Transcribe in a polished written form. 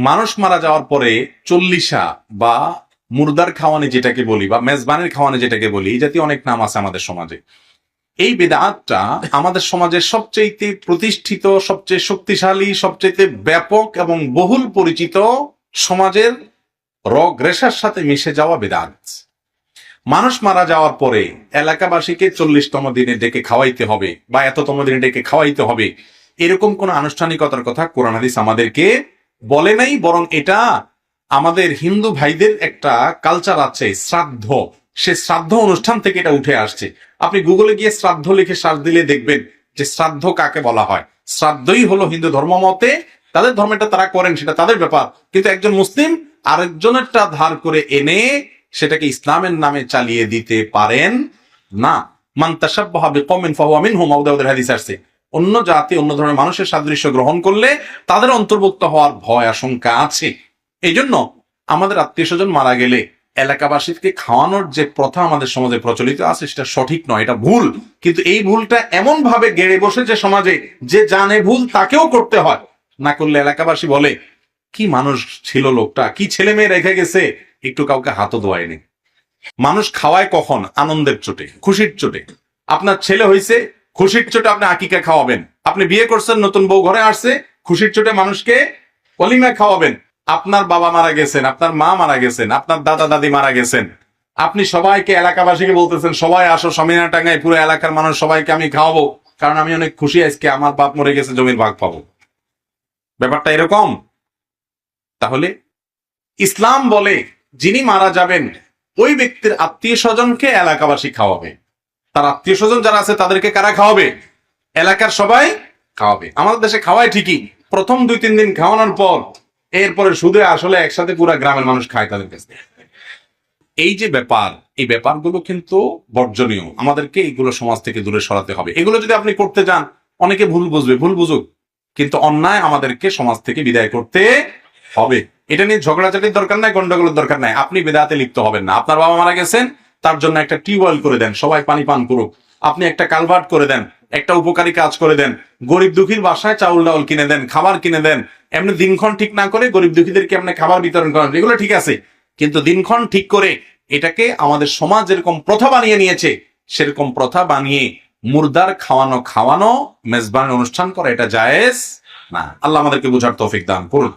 মানুষ মারা যাওয়ার পরে চল্লিশা বা মুর্দার খাওয়ানি যেটাকে বলি বা মেজবানের খাওয়ানি যেটাকে বলি, এই জাতীয় অনেক নাম আছে আমাদের সমাজে। এই বেদাতটা আমাদের সমাজের সবচেয়ে প্রতিষ্ঠিত, সবচেয়ে শক্তিশালী, সবচেয়ে ব্যাপক এবং বহুল পরিচিত সমাজের রগ রেশার সাথে মিশে যাওয়া বেদাত। মানুষ মারা যাওয়ার পরে এলাকাবাসীকে 40তম দিনে ডেকে খাওয়াইতে হবে বা এততম দিনে ডেকে খাওয়াইতে হবে, এরকম কোন আনুষ্ঠানিকতার কথা কোরআন হাদিস আমাদেরকে বলে নাই। বরং এটা আমাদের হিন্দু ভাইদের একটা কালচার আছে, শ্রাদ্ধ। সে শ্রাদ্ধ অনুষ্ঠান থেকে এটা উঠে আসছে। আপনি গুগলে গিয়ে শ্রাদ্ধ লিখে সার্চ দিলে দেখবেন যে শ্রাদ্ধ কাকে বলা হয়। শ্রাদ্ধই হলো হিন্দু ধর্ম মতে, তাদের ধর্মটা তারা করেন, সেটা তাদের ব্যাপার। কিন্তু একজন মুসলিম আরেকজনেরটা ধার করে এনে সেটাকে ইসলামের নামে চালিয়ে দিতে পারেন না। মান তাশাব্বাহা বিকওমিন ফাহুয়া মিনহুম, আবু হাদিস আসছে, অন্য জাতি অন্য ধরনের মানুষের সাদৃশ্য গ্রহণ করলে তাদের অন্তর্ভুক্ত হওয়ার ভয় আশঙ্কা আছে। এই জন্য আমাদের আত্মীয় স্বজন মারা গেলে এলাকাবাসীকে খাওয়ানোর যে প্রথা আমাদের সমাজে প্রচলিত আছে সেটা সঠিক নয়, এটা ভুল। কিন্তু এই ভুলটা এমন ভাবে গেড়ে বসেছে সমাজে যে জানে ভুল তাকেও করতে হয়। না করলে এলাকাবাসী বলে কি মানুষ ছিল লোকটা, কি ছেলে মেয়ে রেখে গেছে, একটু কাউকে হাতও দোয়ায়নি। মানুষ খাওয়ায় কখন? আনন্দের চোটে, খুশির চোটে। আপনার ছেলে হয়েছে, খুশির চোটে আপনি আকিকা খাওয়াবেন। আপনি বিয়ে করছেন, নতুন বউ ঘরে আসছে, খুশির চোটে মানুষকে অলিমা খাওয়াবেন। আপনার বাবা মারা গেছেন, আপনার মা মারা গেছেন, আপনার দাদা দাদি মারা গেছেন, আপনি সবাইকে এলাকাবাসীকে বলতেছেন সবাই আসো সমিনা টাঙ্গায়, পুরো এলাকার মানুষ সবাইকে আমি খাওয়াবো, কারণ আমি অনেক খুশি আজকে আমার বাপ মরে গেছে, জমির ভাগ পাবো। ব্যাপারটা এরকম। তাহলে ইসলাম বলে যিনি মারা যাবেন ওই ব্যক্তির আত্মীয় স্বজনকে এলাকাবাসী খাওয়াবে। তার আত্মীয় স্বজন যারা আছে তাদেরকে কারা খাওয়াবে? এলাকার সবাই খাওয়াবে। আমাদের দেশে খাওয়ায় ঠিকই, প্রথম 2-3 দিন খাওয়ানোর পর এরপরে সুদে আসলে একসাথে পুরো গ্রামের মানুষ খায় তাদের কাছে। এই যে ব্যাপার, এই ব্যাপারগুলো কিন্তু বর্জনীয়। আমাদেরকে এইগুলো সমাজ থেকে দূরে সরাতে হবে। এগুলো যদি আপনি করতে যান, অনেকে ভুল বুঝবে, ভুল বুঝুক, কিন্তু অন্যায় আমাদেরকে সমাজ থেকে বিদায় করতে হবে। এটা নিয়ে ঝগড়াঝাটির দরকার নাই, গন্ডগোলের দরকার নাই। আপনি বেদাতে লিপ্ত হবেন না। আপনার বাবা মারা গেছেন, তার জন্য একটা টিউবওয়েল করে দেন, সবাই পানি পান করুক। আপনি একটা কালভার্ট করে দেন, একটা উপকারী কাজ করে দেন। গরিব দুঃখীর বাসায় চাউল ডাউল কিনে দেন, খাবার কিনে দেন। এমনি দিনক্ষণ ঠিক না করে গরিব দুঃখীদেরকে আপনি খাবার বিতরণ করেন, এগুলো ঠিক আছে। কিন্তু দিনক্ষণ ঠিক করে এটাকে আমাদের সমাজ যেরকম প্রথা বানিয়ে নিয়েছে, সেরকম প্রথা বানিয়ে মুর্দার খাওয়ানো মেজবানের অনুষ্ঠান করা এটা জায়েজ না। আল্লাহ আমাদেরকে বুঝার তৌফিক দান করুন।